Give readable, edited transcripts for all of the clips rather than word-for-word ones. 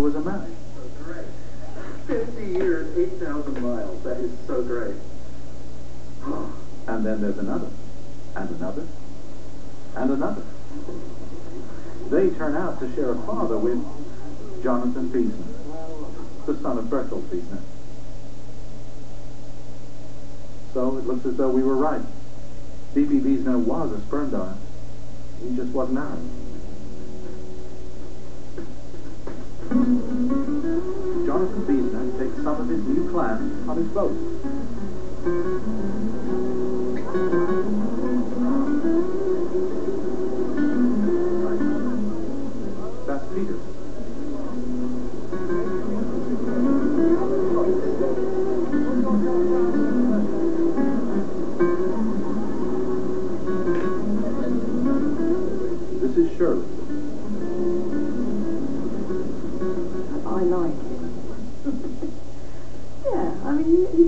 was a match. So great. 50 years, 8,000 miles. That is so great. And then there's another, and another, and another. They turn out to share a father with Jonathan Wiesner, the son of Berthold Wiesner. So it looks as though we were right. B.P. Wiesner was a sperm donor. He just wasn't ours. Jonathan Wiesner takes some of his new clan on his boat. That's Peter. This is Shirley. I like it. Yeah, I mean, he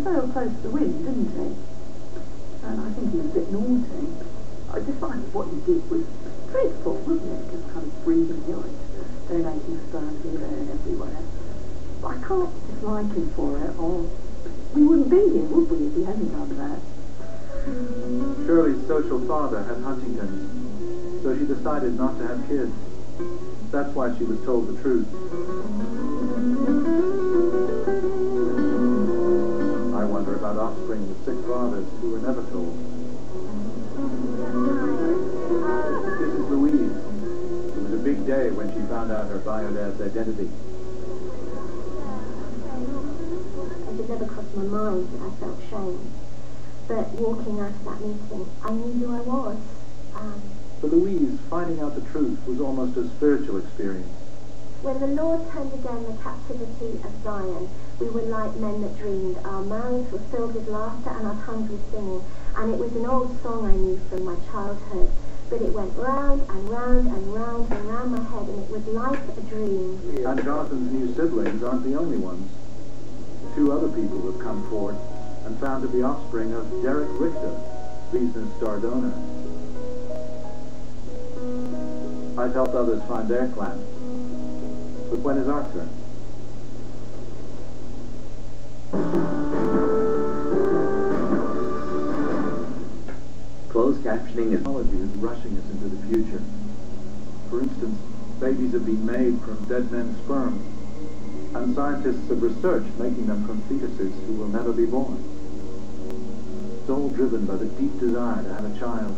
sailed close to the wind, didn't he? And I think he was a bit naughty. I just like what he did was dreadful, wasn't it? Just kind of breathing the ice, donating sperm here, there, and everywhere. But I can't dislike him for it, or we wouldn't be here, would we, if he hadn't done that? Shirley's social father had Huntington's, so she decided not to have kids. That's why she was told the truth. I wonder about offspring with sick fathers who were never told. This is Louise. It was a big day when she found out her biodad's identity. It never crossed my mind that I felt shame. But walking out of that meeting, I knew who I was. For Louise, finding out the truth was almost a spiritual experience. When the Lord turned again the captivity of Zion, we were like men that dreamed. Our mouths were filled with laughter and our tongues with singing. And it was an old song I knew from my childhood. But it went round and round and round and round my head, and it was like a dream. And Jonathan's new siblings aren't the only ones. 2 other people have come forward and found to be offspring of Derek Richter, Wiesner's star donor. I've helped others find their clan. But when is our turn? Closed captioning is Technology is rushing us into the future. For instance, babies have been made from dead men's sperm, and scientists have researched making them from fetuses who will never be born. It's all driven by the deep desire to have a child.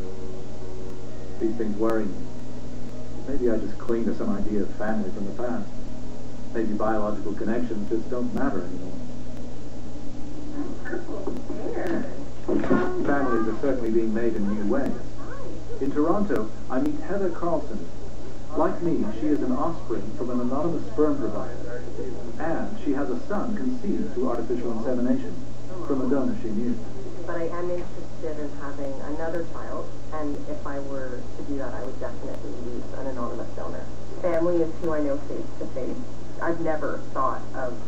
These things worry me. Maybe I just cling to some idea of family from the past. Maybe biological connections just don't matter anymore. Families are certainly being made in new ways. In Toronto, I meet Heather Carlson. Like me, she is an offspring from an anonymous sperm provider. And she has a son conceived through artificial insemination from a donor she knew. But I am interested in having another child, and if I were to do that, I would definitely use an anonymous donor. Family is who I know face to face. I've never thought of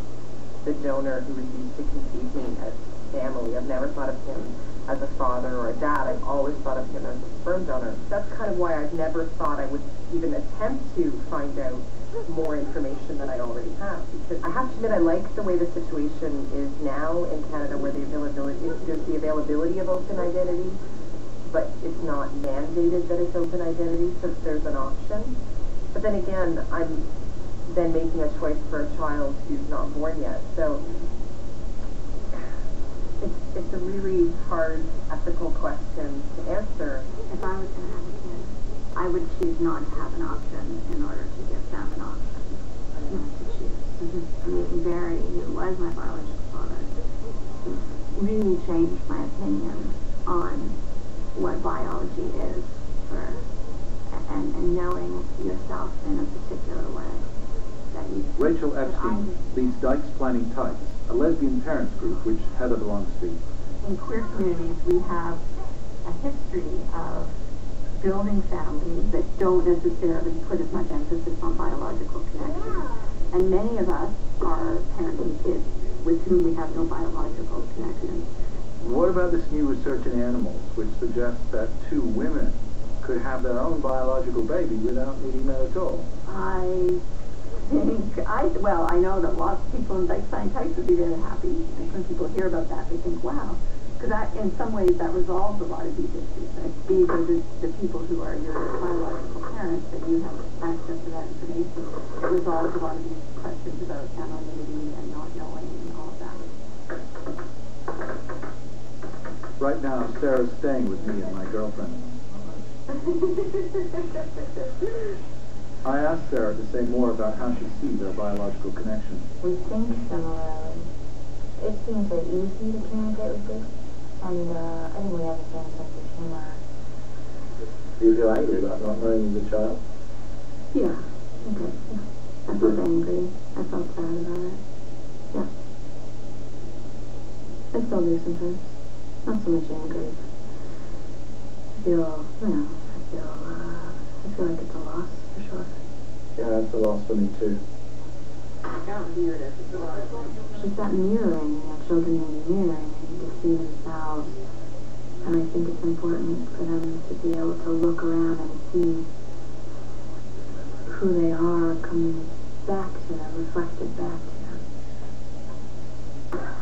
the donor who was used to conceive me as family. I've never thought of him as a father or a dad. I've always thought of him as a sperm donor. That's kind of why I've never thought I would even attempt to find out more information than I already have. Because I have to admit, I like the way the situation is now in Canada, where there's the availability of open identity, but it's not mandated that it's open identity, so there's an option. But then again, I'm then making a choice for a child who's not born yet. So it's a really hard ethical question to answer. If I was going to have a kid, I would choose not to have an option in order to give them an option not to choose. I mean, Barry, who was my biological father, really changed my opinion on what biology is and knowing yourself in a particular way. Rachel Epstein leads Dykes Planning Types, a lesbian parents group which Heather belongs to. In queer communities, we have a history of building families that don't necessarily put as much emphasis on biological connections. And many of us are parenting kids with whom we have no biological connections. What about this new research in animals, which suggests that 2 women could have their own biological baby without needing men at all? I well, I know that lots of people in Lakeside Heights would be very happy. And when people hear about that, they think, wow. Because in some ways, that resolves a lot of these issues. That these are the people who are your biological parents, and you have access to that information. It resolves a lot of these questions about anonymity and not knowing and all of that. Right now, Sarah's staying with me and my girlfriend. I asked Sarah to say more about how she sees our biological connection. We think similarly. It seems very easy to communicate with this, and I think we have the same sense of humor. Do you feel angry about not knowing the child? Yeah. Okay. Yeah. I felt angry. I felt sad about it. Yeah. I still do sometimes. Not so much angry. I feel like it's a loss, for sure. Yeah, it's a loss for me too. Just that mirroring, children need mirroring, they need to see themselves. And I think it's important for them to be able to look around and see who they are coming back to them, reflected back to them.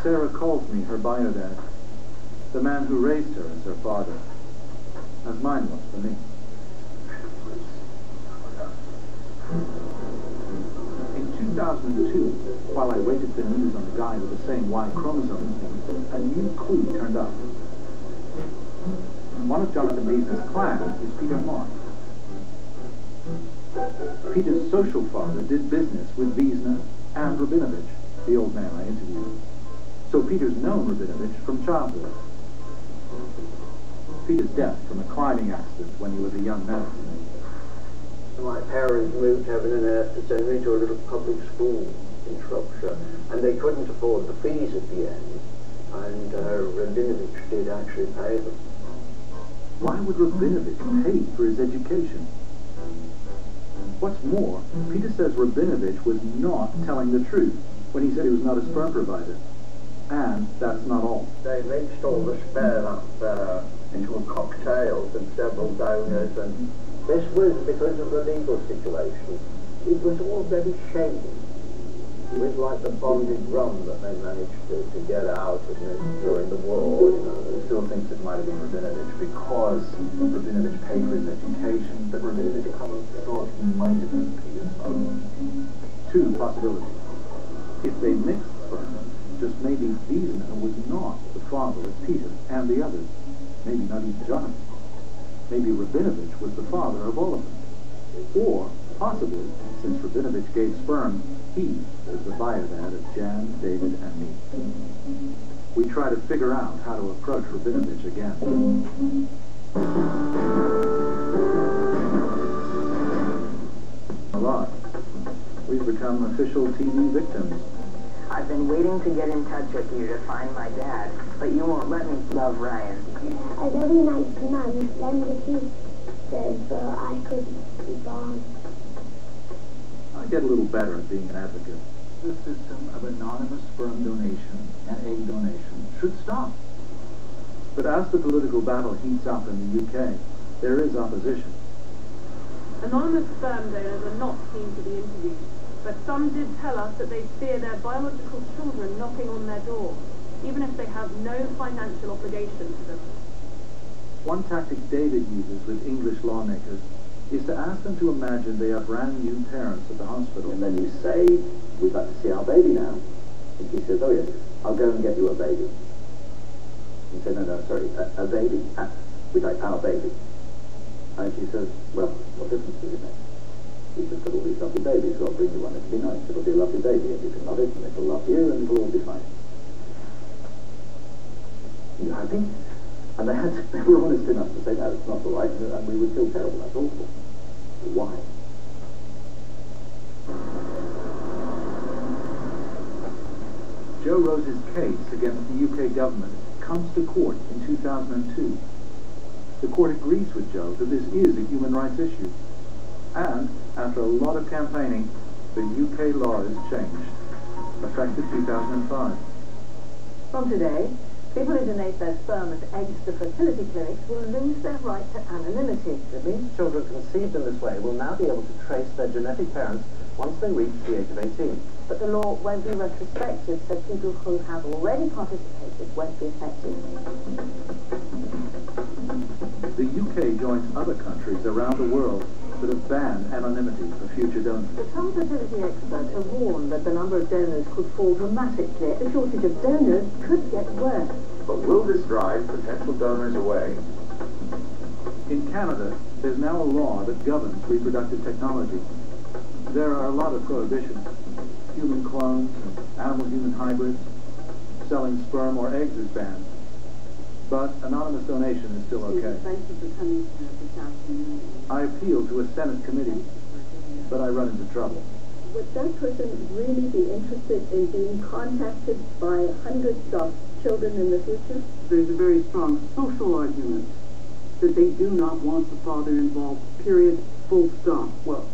Sarah calls me her biodad, the man who raised her as her father, as mine was for me. In 2002, while I waited for news on the guy with the same Y chromosome as me, a new clue turned up. One of Jonathan Wiesner's clan is Peter Mark. Peter's social father did business with Wiesner and Rabinovich, the old man I interviewed. So Peter's known Rabinovich from childhood. Peter's death from a climbing accident when he was a young man. My parents moved heaven and earth to send me to a little public school in Shropshire, and they couldn't afford the fees at the end, and Rabinovich did actually pay them. Why would Rabinovich pay for his education? What's more, Peter says Rabinovich was not telling the truth when he said he was not a sperm provider. And that's not all. They mixed all the sperm up into a cocktail from several donors, and this was because of the legal situation. It was all very shady. It was like the bonded rum that they managed to get out during the war, you know. He still thinks it might have been Rabinovich because Rabinovich paid for his education, but Rabinovich thought he might have been Peter's father. Two possibilities. If they mixed sperm, just maybe Wiesner was not the father of Peter and the others. Maybe not even Jonathan. Maybe Rabinovich was the father of all of them. Or, possibly, since Rabinovich gave sperm, he is the biodad of Jan, David, and me. We try to figure out how to approach Rabinovich again. A lot. We've become official TV victims. I've been waiting to get in touch with you to find my dad, but you won't let me love Ryan. A very nice man sent the kids so I could be born. I get a little better at being an advocate. The system of anonymous sperm donation and egg donation should stop. But as the political battle heats up in the UK, there is opposition. Anonymous sperm donors are not keen to be interviewed, but some did tell us that they fear their biological children knocking on their door, even if they have no financial obligation to them. One tactic David uses with English lawmakers is to ask them to imagine they are brand new parents at the hospital. And then you say, we'd like to see our baby now. And she says, oh yes, I'll go and get you a baby. You say, no, sorry, a baby? We'd like our baby. And she says, well, what difference does it make? We've just got all these lovely babies, so I'll bring you one. It'll be nice. It'll be a lovely baby, and you can love it, and it'll love you, and it'll all be fine. You happy? And they were honest enough to say, no, it's not all right, and we would feel terrible. That's awful. But why? Joe Rose's case against the UK government comes to court in 2002. The court agrees with Joe that this is a human rights issue. And, after a lot of campaigning, the UK law is changed, effective 2005. From today, people who donate their sperm and eggs to fertility clinics will lose their right to anonymity. It means children conceived in this way will now be able to trace their genetic parents once they reach the age of 18. But the law won't be retrospective, so people who have already participated won't be affected. The UK joins other countries around the world that have banned anonymity for future donors. But some fertility experts have warned that the number of donors could fall dramatically. The shortage of donors could get worse. But will this drive potential donors away? In Canada, there's now a law that governs reproductive technology. There are a lot of prohibitions. Human clones, animal-human hybrids, selling sperm or eggs is banned. But anonymous donation is still okay. I appealed to a Senate committee, but I run into trouble. Would that person really be interested in being contacted by hundreds of children in the future? There's a very strong social argument that they do not want the father involved, period, full stop. Well,